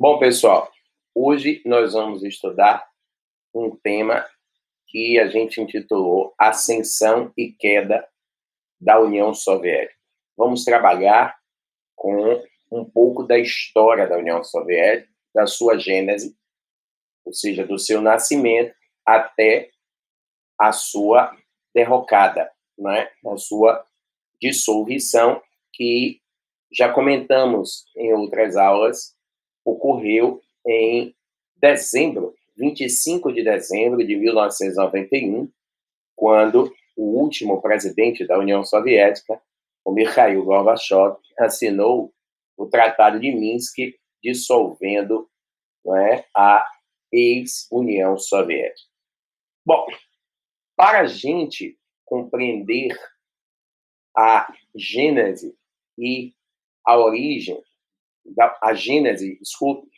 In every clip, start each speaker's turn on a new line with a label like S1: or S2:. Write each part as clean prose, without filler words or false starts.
S1: Bom, pessoal, hoje nós vamos estudar um tema que a gente intitulou Ascensão e Queda da União Soviética. Vamos trabalhar com um pouco da história da União Soviética, da sua gênese, ou seja, do seu nascimento até a sua derrocada, né? A sua dissolução, que já comentamos em outras aulas, ocorreu em dezembro, 25 de dezembro de 1991, quando o último presidente da União Soviética, o Mikhail Gorbachev, assinou o Tratado de Minsk, dissolvendo, a ex-União Soviética. Bom, para a gente compreender a gênese e a origem,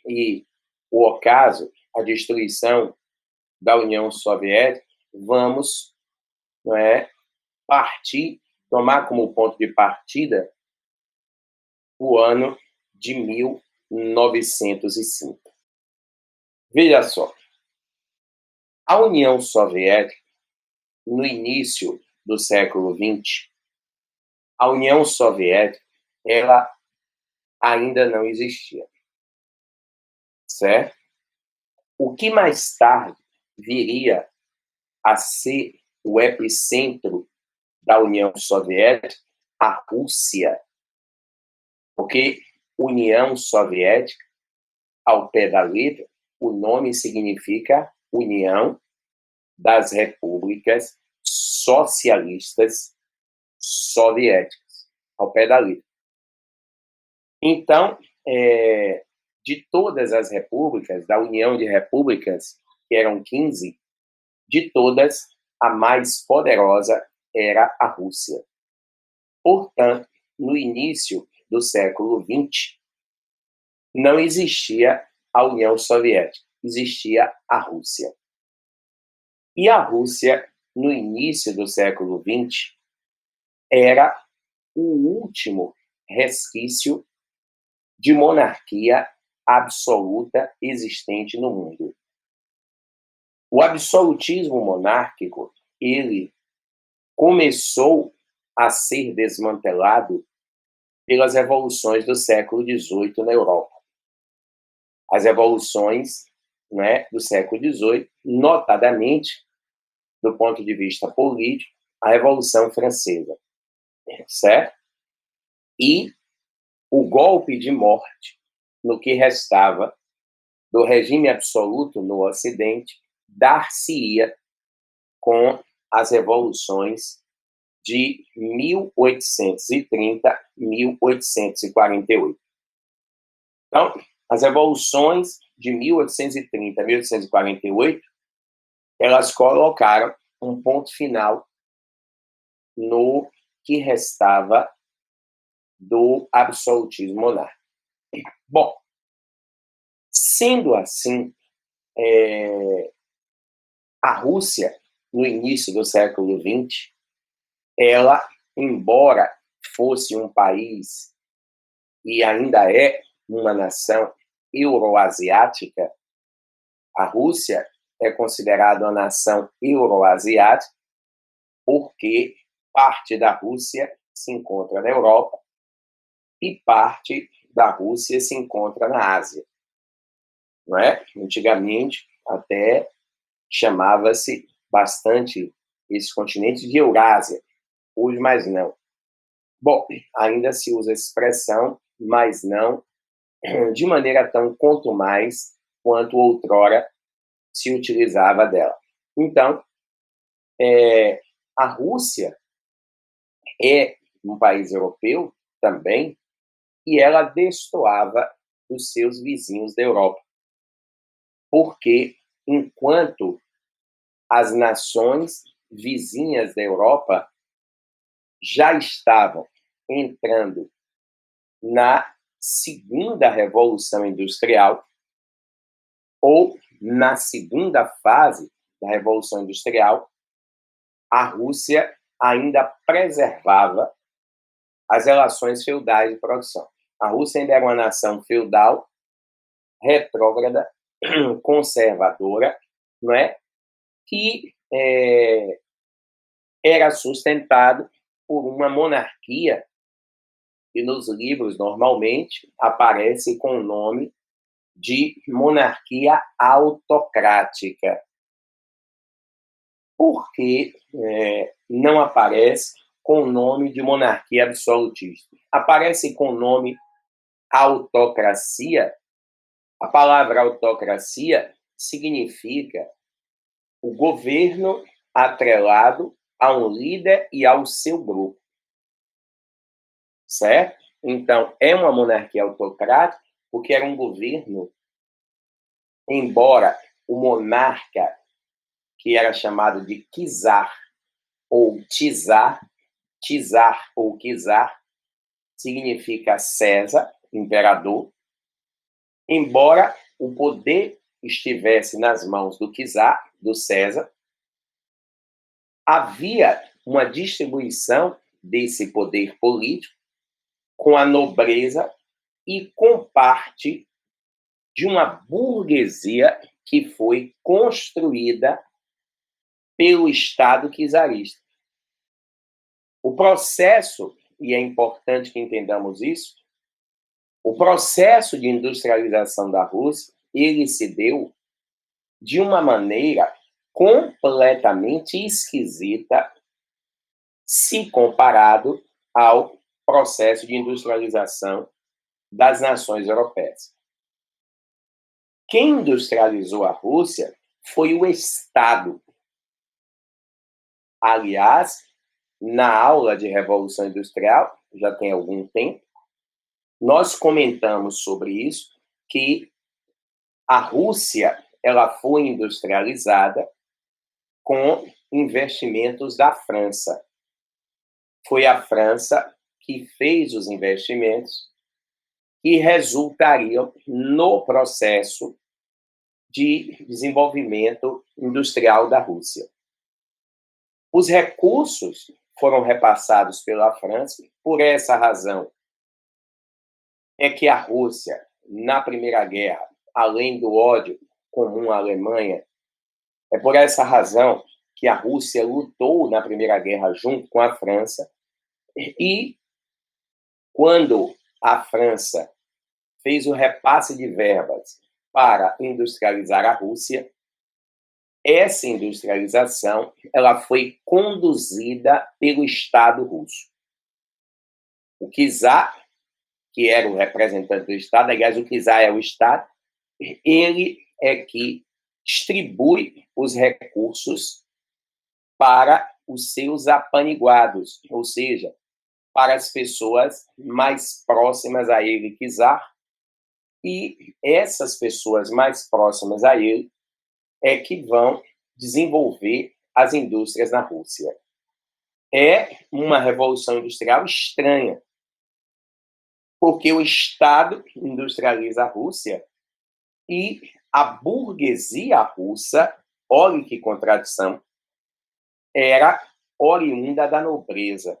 S1: e o ocaso, a destruição da União Soviética, vamos tomar como ponto de partida o ano de 1905. Veja só, a União Soviética, no início do século XX, a União Soviética, ela ainda não existia, certo? O que mais tarde viria a ser o epicentro da União Soviética, a Rússia, porque União Soviética, ao pé da letra, o nome significa União das Repúblicas Socialistas Soviéticas, ao pé da letra. Então, de todas as repúblicas, da União de Repúblicas, que eram 15, de todas, a mais poderosa era a Rússia. Portanto, no início do século XX, não existia a União Soviética, existia a Rússia. E a Rússia, no início do século XX, era o último resquício de monarquia absoluta existente no mundo. O absolutismo monárquico, ele começou a ser desmantelado pelas revoluções do século XVIII na Europa. As revoluções, do século XVIII, notadamente, do ponto de vista político, a Revolução Francesa, certo? E o golpe de morte no que restava do regime absoluto no Ocidente dar-se-ia com as revoluções de 1830 e 1848. Então, as revoluções de 1830 e 1848, elas colocaram um ponto final no que restava do absolutismo monárquico. Bom, sendo assim, a Rússia, no início do século XX, ela, embora fosse um país e ainda é uma nação euroasiática, a Rússia é considerada uma nação euroasiática porque parte da Rússia se encontra na Europa e parte da Rússia se encontra na Ásia. Não é? Antigamente, até chamava-se bastante esse continente de Eurásia, hoje mais não. Bom, ainda se usa essa expressão, mas não de maneira tão contumaz quanto outrora se utilizava dela. Então, a Rússia é um país europeu também, e ela destoava dos seus vizinhos da Europa. Porque, enquanto as nações vizinhas da Europa já estavam entrando na segunda Revolução Industrial, ou na segunda fase da Revolução Industrial, a Rússia ainda preservava as relações feudais de produção. A Rússia ainda era uma nação feudal retrógrada, conservadora, não é? Que era sustentado por uma monarquia que nos livros normalmente aparece com o nome de monarquia autocrática. Por que não aparece com o nome de monarquia absolutista? Aparece com o nome autocracia. A palavra autocracia significa o governo atrelado a um líder e ao seu grupo, certo? Então, é uma monarquia autocrática porque era um governo, embora o monarca, que era chamado de czar ou czar ou czar, significa César, imperador, embora o poder estivesse nas mãos do czar, do César, havia uma distribuição desse poder político com a nobreza e com parte de uma burguesia que foi construída pelo Estado czarista. O processo, e é importante que entendamos isso, o processo de industrialização da Rússia, ele se deu de uma maneira completamente esquisita se comparado ao processo de industrialização das nações europeias. Quem industrializou a Rússia foi o Estado. Aliás, na aula de Revolução Industrial, já tem algum tempo, nós comentamos sobre isso, que a Rússia ela foi industrializada com investimentos da França. Foi a França que fez os investimentos que resultariam no processo de desenvolvimento industrial da Rússia. Os recursos foram repassados pela França, por essa razão é que a Rússia, na Primeira Guerra, além do ódio comum à Alemanha, é por essa razão que a Rússia lutou na Primeira Guerra junto com a França, e quando a França fez o repasse de verbas para industrializar a Rússia, essa industrialização ela foi conduzida pelo Estado russo. O czar, que era o representante do Estado, aliás, o czar é o Estado, ele é que distribui os recursos para os seus apaniguados, ou seja, para as pessoas mais próximas a ele, czar, e essas pessoas mais próximas a ele é que vão desenvolver as indústrias na Rússia. É uma revolução industrial estranha, porque o Estado industrializa a Rússia e a burguesia russa, olha que contradição, era oriunda da nobreza,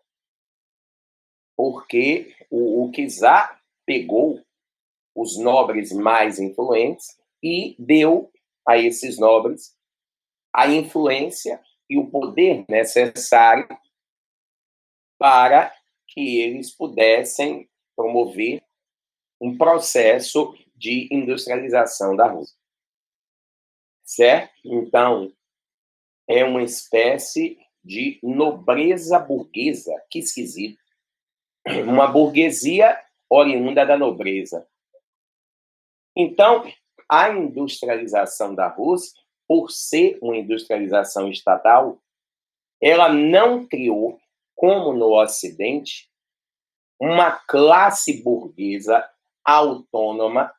S1: porque o czar pegou os nobres mais influentes e deu a esses nobres a influência e o poder necessário para que eles pudessem promover um processo de industrialização da Rússia. Certo? Então, é uma espécie de nobreza burguesa. Que esquisito. Uma burguesia oriunda da nobreza. Então, a industrialização da Rússia, por ser uma industrialização estatal, ela não criou, como no Ocidente, uma classe burguesa autônoma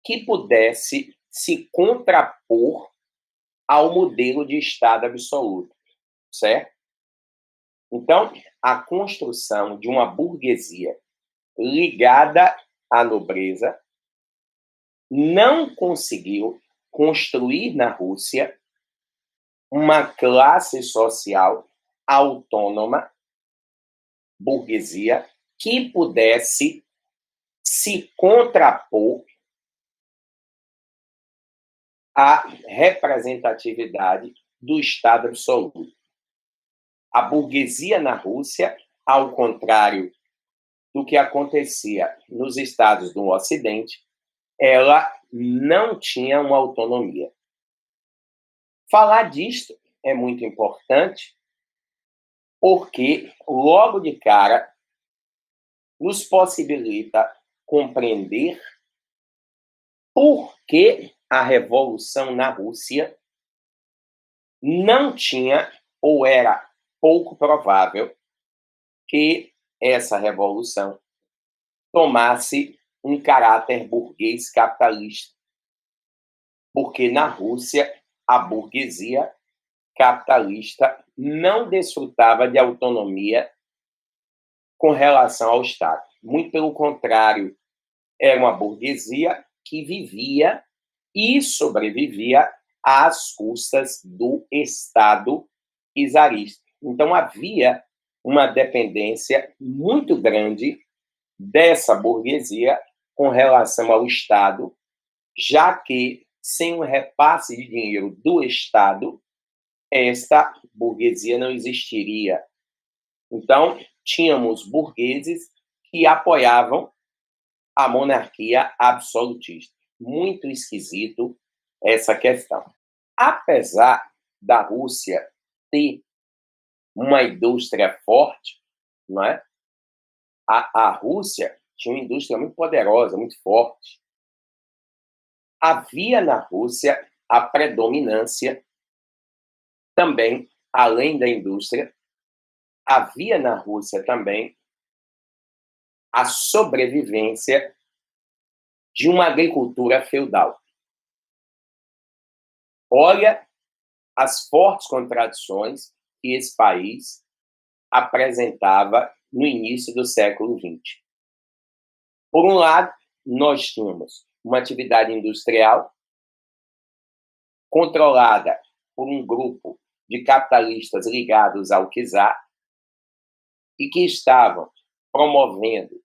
S1: que pudesse se contrapor ao modelo de Estado absoluto, certo? Então, a construção de uma burguesia ligada à nobreza não conseguiu construir na Rússia uma classe social autônoma, burguesia, que pudesse se contrapor a representatividade do Estado absoluto. A burguesia na Rússia, ao contrário do que acontecia nos estados do Ocidente, ela não tinha uma autonomia. Falar disto é muito importante porque, logo de cara, nos possibilita compreender por que a revolução na Rússia não tinha, ou era pouco provável, que essa revolução tomasse um caráter burguês capitalista. Porque na Rússia, a burguesia capitalista não desfrutava de autonomia com relação ao Estado. Muito pelo contrário, era uma burguesia que vivia e sobrevivia às custas do Estado czarista. Então, havia uma dependência muito grande dessa burguesia com relação ao Estado, já que, sem o repasse de dinheiro do Estado, esta burguesia não existiria. Então, tínhamos burgueses que apoiavam a monarquia absolutista. Muito esquisito essa questão. Apesar da Rússia ter uma indústria forte, não é? A Rússia tinha uma indústria muito poderosa, muito forte. Havia na Rússia a predominância também, além da indústria, havia na Rússia também a sobrevivência de uma agricultura feudal. Olha as fortes contradições que esse país apresentava no início do século XX. Por um lado, nós tínhamos uma atividade industrial controlada por um grupo de capitalistas ligados ao czar e que estavam promovendo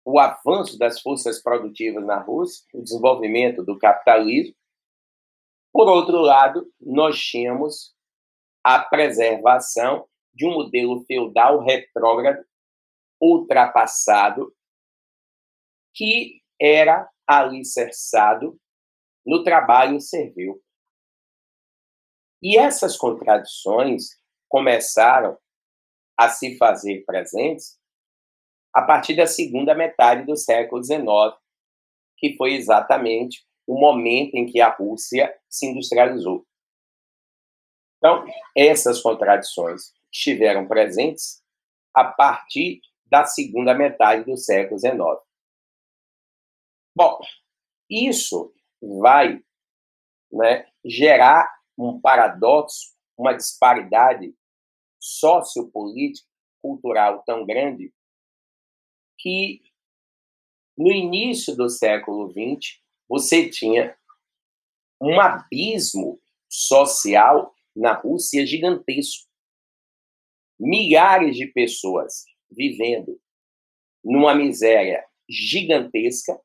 S1: o avanço das forças produtivas na Rússia, o desenvolvimento do capitalismo. Por outro lado, nós tínhamos a preservação de um modelo feudal retrógrado, ultrapassado, que era alicerçado no trabalho servil. E essas contradições começaram a se fazer presentes a partir da segunda metade do século XIX, que foi exatamente o momento em que a Rússia se industrializou. Então, essas contradições estiveram presentes a partir da segunda metade do século XIX. Bom, isso vai, gerar um paradoxo, uma disparidade sociopolítica, cultural tão grande, que no início do século XX você tinha um abismo social na Rússia gigantesco. Milhares de pessoas vivendo numa miséria gigantesca,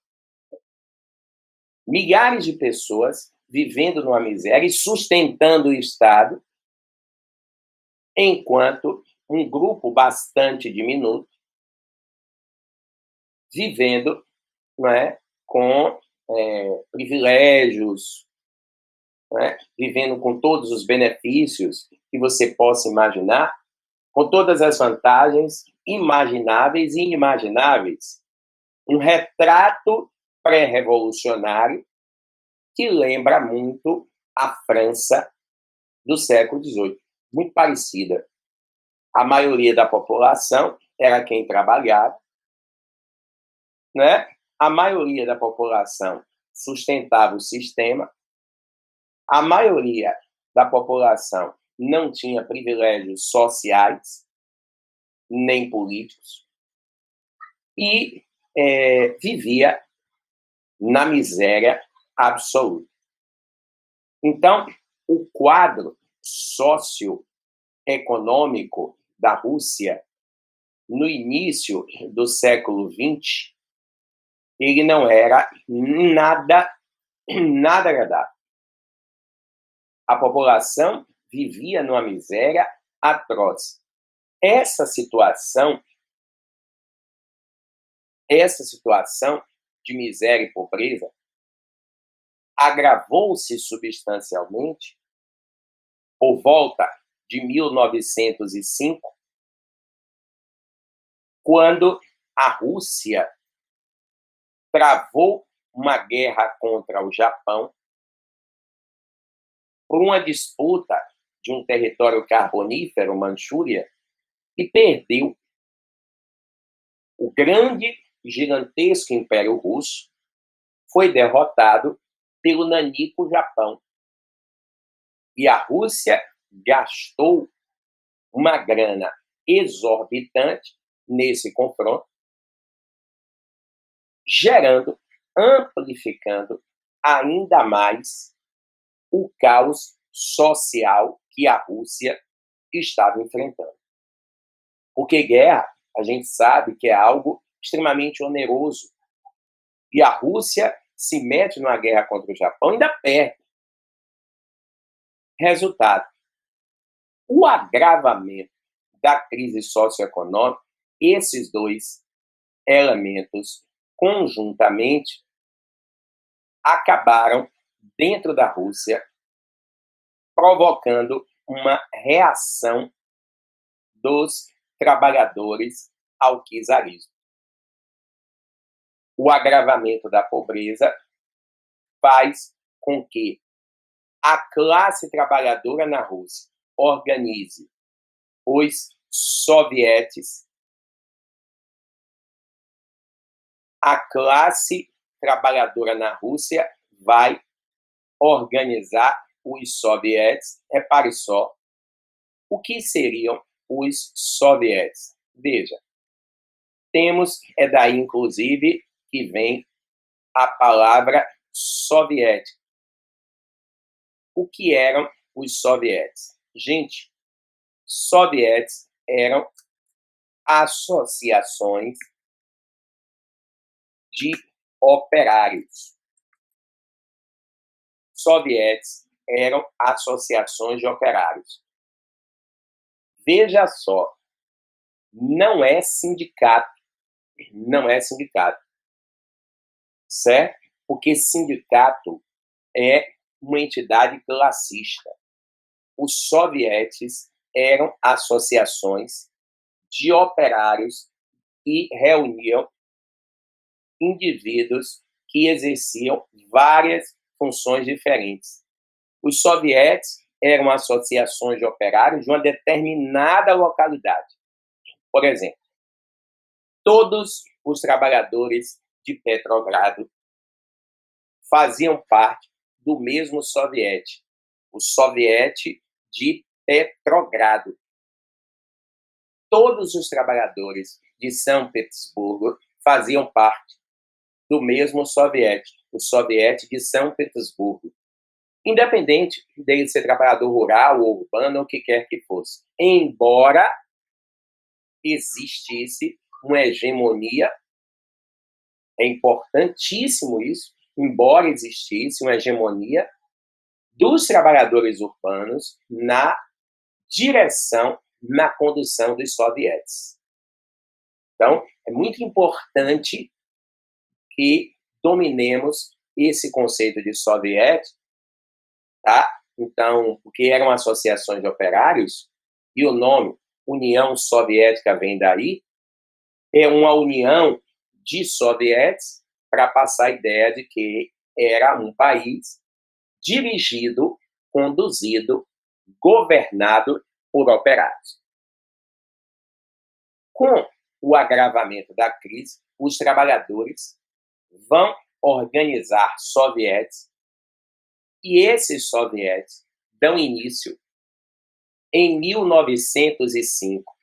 S1: milhares de pessoas vivendo numa miséria e sustentando o Estado, enquanto um grupo bastante diminuto vivendo, com privilégios, vivendo com todos os benefícios que você possa imaginar, com todas as vantagens imagináveis e inimagináveis. Um retrato pré-revolucionário que lembra muito a França do século XVIII, muito parecida. A maioria da população era quem trabalhava, a maioria da população sustentava o sistema, a maioria da população não tinha privilégios sociais, nem políticos, e vivia na miséria absoluta. Então, o quadro socioeconômico da Rússia, no início do século XX, ele não era nada nada agradável. A população vivia numa miséria atroz. Essa situação de miséria e pobreza agravou-se substancialmente por volta de 1905, quando a Rússia travou uma guerra contra o Japão por uma disputa de um território carbonífero, Manchúria, e perdeu. O grande, gigantesco Império Russo foi derrotado pelo nanico Japão. E a Rússia gastou uma grana exorbitante nesse confronto, amplificando ainda mais o caos social que a Rússia estava enfrentando. Porque guerra, a gente sabe que é algo extremamente oneroso. E a Rússia se mete numa guerra contra o Japão e ainda perde. Resultado: o agravamento da crise socioeconômica, esses dois elementos conjuntamente acabaram dentro da Rússia provocando uma reação dos trabalhadores ao czarismo. O agravamento da pobreza faz com que a classe trabalhadora na Rússia organize os sovietes. A classe trabalhadora na Rússia vai organizar os sovietes. Repare só, o que seriam os sovietes? Veja, temos, é daí inclusive que vem a palavra soviética. O que eram os sovietes? Gente, sovietes eram associações de operários. Sovietes eram associações de operários. Veja só, não é sindicato, certo? Porque sindicato é uma entidade classista. Os sovietes eram associações de operários e reuniam indivíduos que exerciam várias funções diferentes. Os sovietes eram associações de operários de uma determinada localidade. Por exemplo, todos os trabalhadores de Petrogrado faziam parte do mesmo soviete, o soviete de Petrogrado. Todos os trabalhadores de São Petersburgo faziam parte do mesmo soviete, o soviete de São Petersburgo. Independente dele ser trabalhador rural ou urbano, ou o que quer que fosse. Embora existisse uma hegemonia, é importantíssimo isso, embora existisse uma hegemonia dos trabalhadores urbanos na direção, na condução dos sovietes. Então, é muito importante que dominemos esse conceito de soviete, tá? Então, porque eram associações de operários, e o nome União Soviética vem daí, é uma união de sovietes para passar a ideia de que era um país dirigido, conduzido, governado por operários. Com o agravamento da crise, os trabalhadores vão organizar sovietes e esses sovietes dão início em 1905.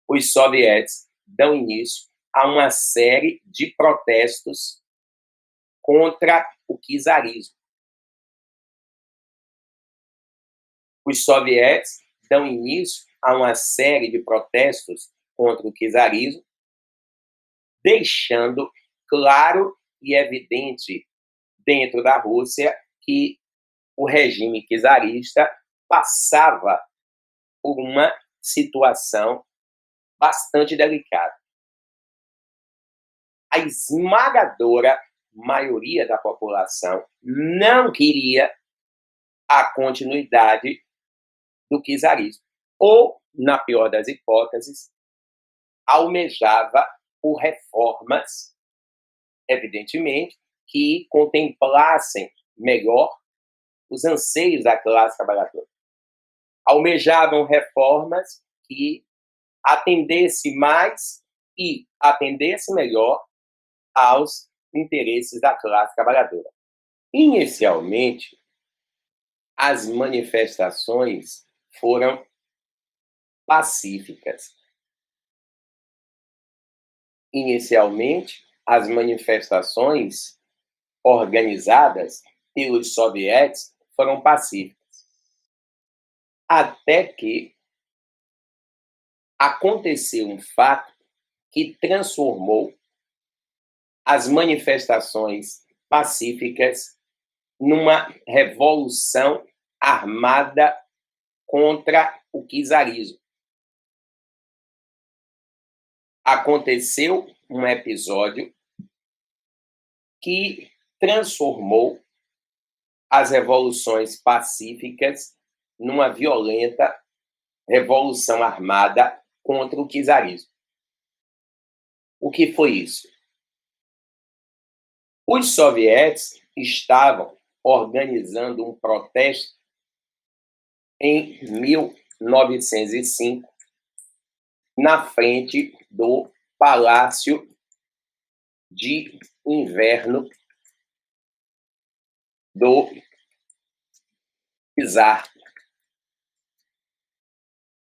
S1: Os sovietes dão início a uma série de protestos contra o czarismo. Os sovietes dão início a uma série de protestos contra o czarismo, deixando claro e evidente dentro da Rússia que o regime czarista passava por uma situação bastante delicada. A esmagadora maioria da população não queria a continuidade do czarismo, ou, na pior das hipóteses, almejava por reformas, evidentemente, que contemplassem melhor os anseios da classe trabalhadora. Almejavam reformas que atendessem mais e atendessem melhor aos interesses da classe trabalhadora. Inicialmente, as manifestações foram pacíficas. Inicialmente, as manifestações organizadas pelos soviéticos foram pacíficas. Até que aconteceu um fato que transformou as manifestações pacíficas numa revolução armada contra o czarismo. Aconteceu um episódio que transformou as revoluções pacíficas numa violenta revolução armada contra o czarismo. O que foi isso? Os soviéticos estavam organizando um protesto em 1905 na frente do Palácio de Inverno do czar.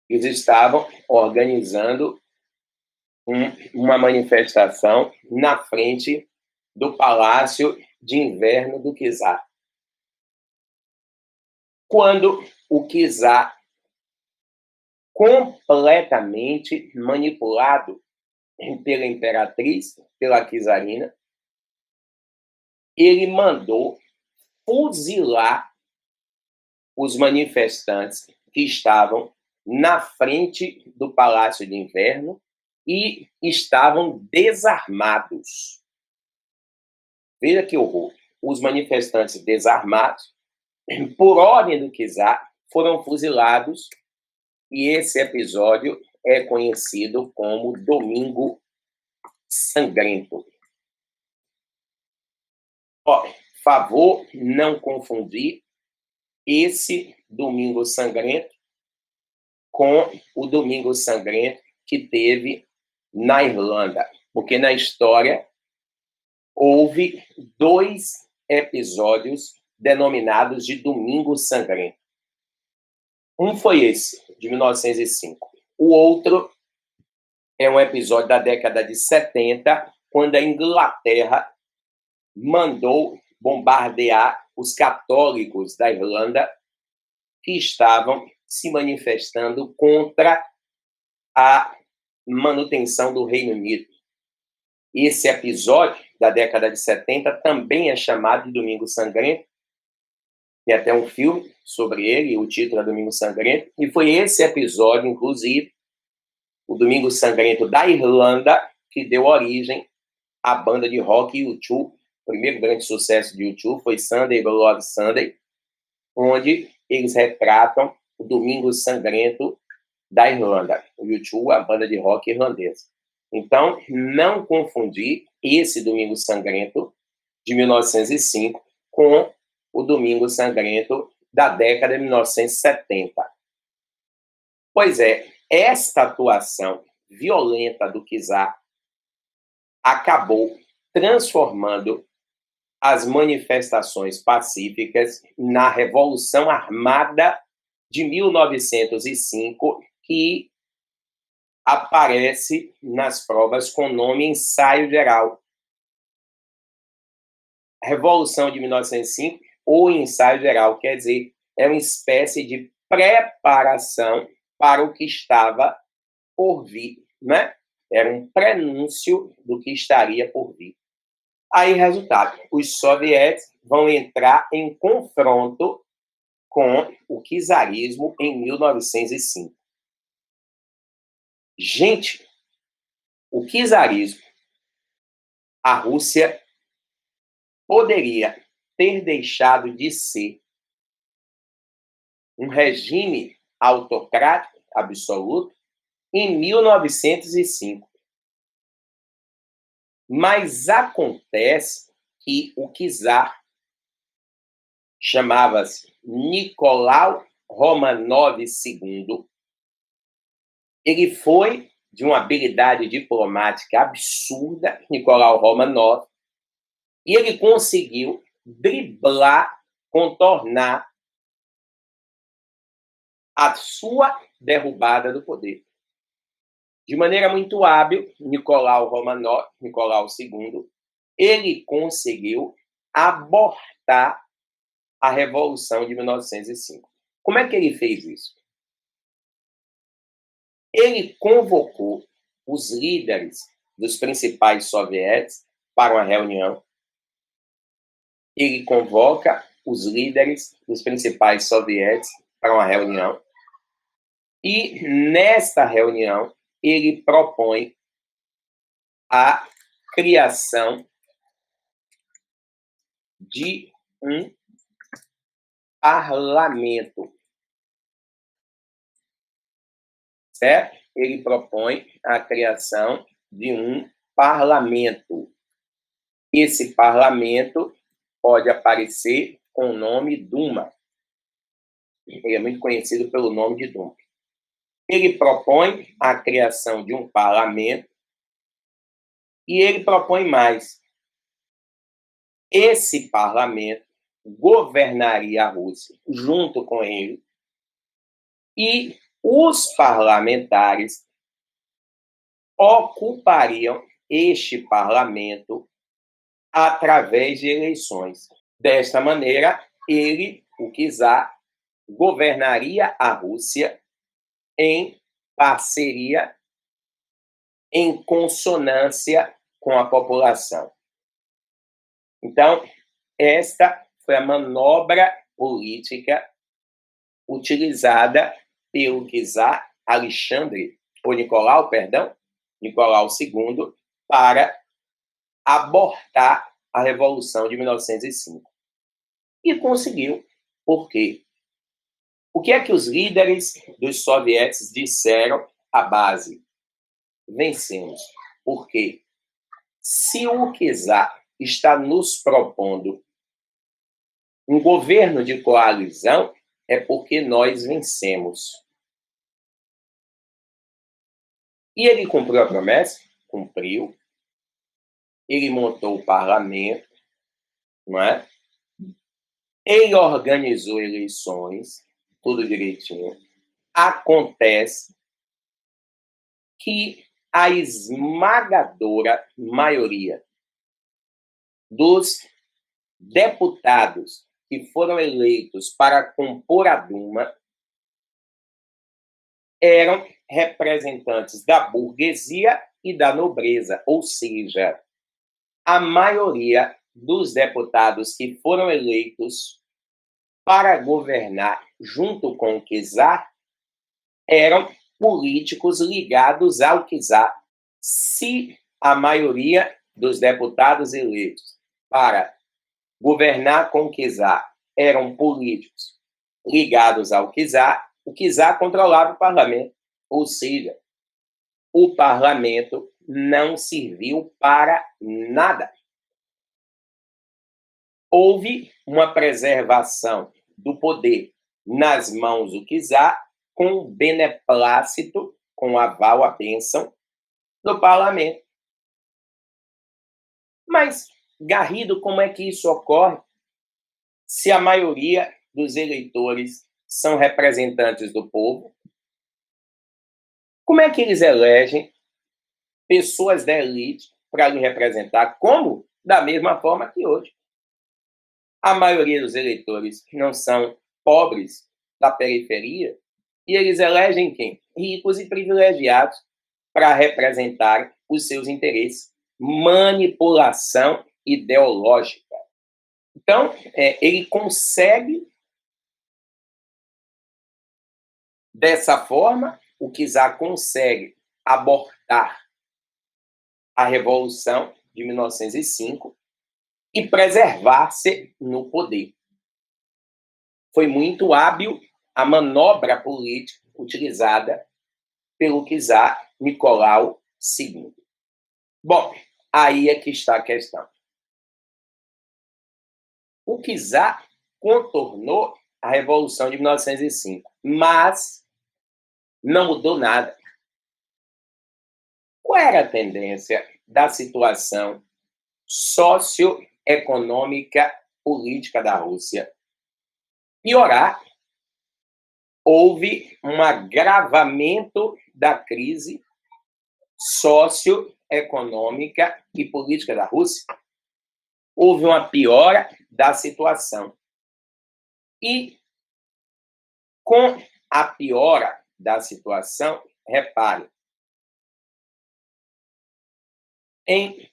S1: Eles estavam organizando uma manifestação na frente do Palácio de Inverno do czar. Quando o czar, completamente manipulado pela imperatriz, pela czarina, ele mandou fuzilar os manifestantes que estavam na frente do Palácio de Inverno e estavam desarmados. Veja que horror. Os manifestantes desarmados, por ordem do czar, foram fuzilados, e esse episódio é conhecido como Domingo Sangrento. Favor não confundir esse Domingo Sangrento com o Domingo Sangrento que teve na Irlanda, porque na história houve 2 episódios denominados de Domingo Sangrento. Um foi esse, de 1905. O outro é um episódio da década de 70, quando a Inglaterra mandou bombardear os católicos da Irlanda que estavam se manifestando contra a manutenção do Reino Unido. Esse episódio da década de 70 também é chamado de Domingo Sangrento. Tem até um filme sobre ele, o título é Domingo Sangrento. E foi esse episódio, inclusive, o Domingo Sangrento da Irlanda, que deu origem à banda de rock U2. O primeiro grande sucesso de U2 foi Sunday Bloody Sunday, onde eles retratam o Domingo Sangrento da Irlanda. O U2, a banda de rock irlandesa. Então, não confundir esse Domingo Sangrento de 1905 com o Domingo Sangrento da década de 1970. Pois é, esta atuação violenta do czar acabou transformando as manifestações pacíficas na Revolução Armada de 1905, que aparece nas provas com o nome Ensaio Geral. A Revolução de 1905, ou Ensaio Geral, quer dizer, é uma espécie de preparação para o que estava por vir, né? Era um prenúncio do que estaria por vir. Aí, resultado, os soviéticos vão entrar em confronto com o czarismo em 1905. Gente, o czarismo, a Rússia poderia ter deixado de ser um regime autocrático absoluto em 1905. Mas acontece que o czar chamava-se Nicolau Romanov II. Ele foi de uma habilidade diplomática absurda, Nicolau Romanov, e ele conseguiu driblar, contornar a sua derrubada do poder. De maneira muito hábil, Nicolau Romanov, Nicolau II, ele conseguiu abortar a Revolução de 1905. Como é que ele fez isso? Ele convocou os líderes dos principais soviéticos para uma reunião. Ele convoca os líderes dos principais soviéticos para uma reunião. E, nesta reunião, ele propõe a criação de um parlamento. Certo? Ele propõe a criação de um parlamento. Esse parlamento pode aparecer com o nome Duma. Ele é muito conhecido pelo nome de Duma. Ele propõe a criação de um parlamento e ele propõe mais. Esse parlamento governaria a Rússia junto com ele e os parlamentares ocupariam este parlamento através de eleições. Desta maneira, ele, o czar, governaria a Rússia em parceria, em consonância com a população. Então, esta foi a manobra política utilizada pelo czar Nicolau II, para abortar a Revolução de 1905. E conseguiu. Por quê? O que é que os líderes dos soviéticos disseram à base? Vencemos. Por quê? Se o czar está nos propondo um governo de coalizão, é porque nós vencemos. E ele cumpriu a promessa? Cumpriu. Ele montou o parlamento, não é? Ele organizou eleições, tudo direitinho. Acontece que a esmagadora maioria dos deputados que foram eleitos para compor a Duma eram representantes da burguesia e da nobreza, ou seja, a maioria dos deputados que foram eleitos para governar junto com o czar eram políticos ligados ao czar. Se a maioria dos deputados eleitos para governar com o czar eram políticos ligados ao czar, o czar controlava o parlamento. Ou seja, o parlamento não serviu para nada. Houve uma preservação do poder nas mãos do czar com o beneplácito, com o aval, a bênção do parlamento. Mas, Garrido, como é que isso ocorre se a maioria dos eleitores são representantes do povo? Como é que eles elegem pessoas da elite para lhe representar? Como? Da mesma forma que hoje. A maioria dos eleitores não são pobres da periferia e eles elegem quem? Ricos e privilegiados para representar os seus interesses. Manipulação ideológica. Então, ele consegue, dessa forma, o czar consegue abortar a Revolução de 1905 e preservar-se no poder. Foi muito hábil a manobra política utilizada pelo czar Nicolau II. Bom, aí é que está a questão. O czar contornou a Revolução de 1905, mas não mudou nada. Qual era a tendência da situação socioeconômica política da Rússia? Piorar. Houve um agravamento da crise socioeconômica e política da Rússia. Houve uma piora da situação. E, com a piora da situação, repare, em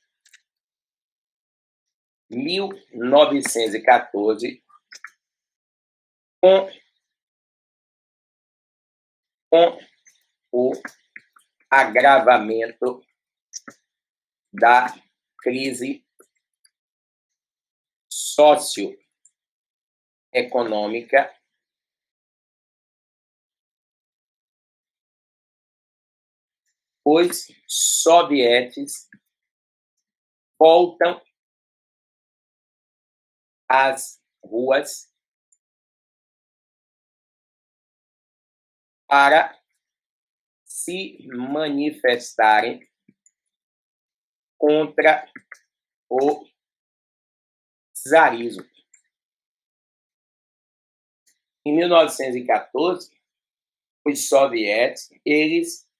S1: 1914, com o agravamento da crise socioeconômica, os sovietes voltam às ruas para se manifestarem contra o czarismo. Em 1914, os sovietes, eles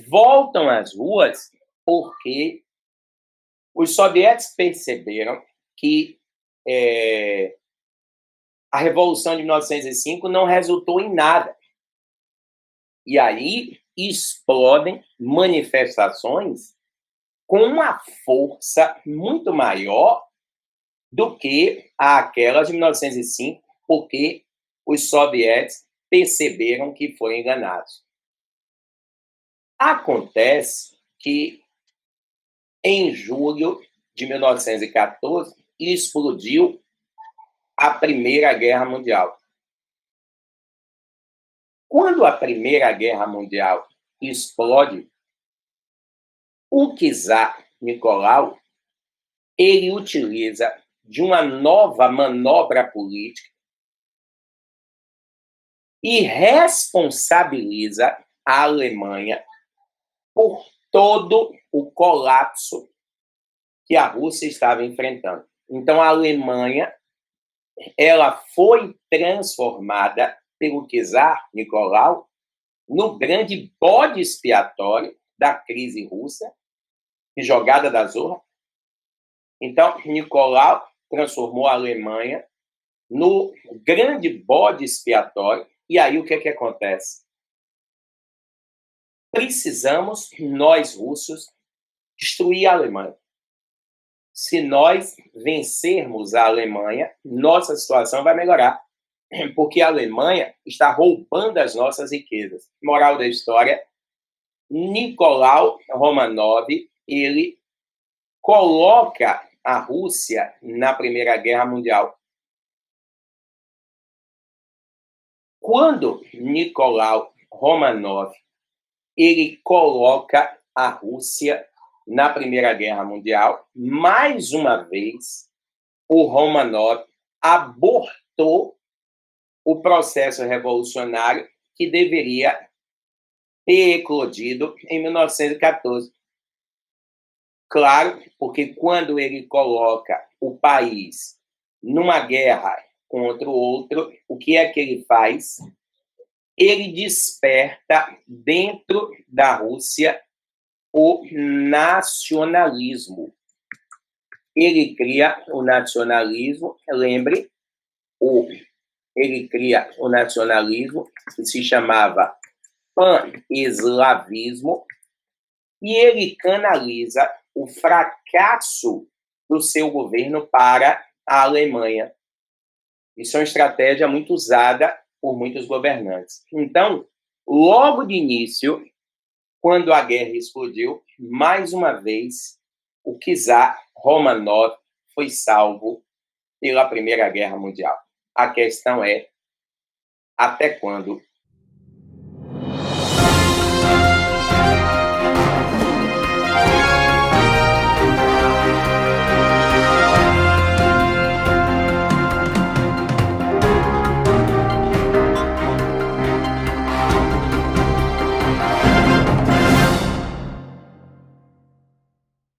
S1: voltam às ruas porque os sovietes perceberam que a Revolução de 1905 não resultou em nada. E aí explodem manifestações com uma força muito maior do que aquelas de 1905, porque os sovietes perceberam que foram enganados. Acontece que, em julho de 1914, explodiu a Primeira Guerra Mundial. Quando a Primeira Guerra Mundial explode, o czar Nicolau, ele utiliza de uma nova manobra política e responsabiliza a Alemanha por todo o colapso que a Rússia estava enfrentando. Então, a Alemanha, ela foi transformada pelo czar Nicolau no grande bode expiatório da crise russa, jogada da zorra. Então, Nicolau transformou a Alemanha no grande bode expiatório. E aí, o que acontece? Precisamos, nós russos, destruir a Alemanha. Se nós vencermos a Alemanha, nossa situação vai melhorar, porque a Alemanha está roubando as nossas riquezas. Moral da história, Nicolau Romanov, ele coloca a Rússia na Primeira Guerra Mundial. Quando Nicolau Romanov ele coloca a Rússia na Primeira Guerra Mundial, mais uma vez, o Romanov abortou o processo revolucionário que deveria ter eclodido em 1914. Claro, porque quando ele coloca o país numa guerra contra o outro, o que é que ele faz? Ele desperta dentro da Rússia o nacionalismo. Ele cria o nacionalismo, lembre, ele cria o nacionalismo que se chamava pan-eslavismo, e ele canaliza o fracasso do seu governo para a Alemanha. Isso é uma estratégia muito usada por muitos governantes. Então, logo de início, quando a guerra explodiu, mais uma vez, o czar Romanov foi salvo pela Primeira Guerra Mundial. A questão é até quando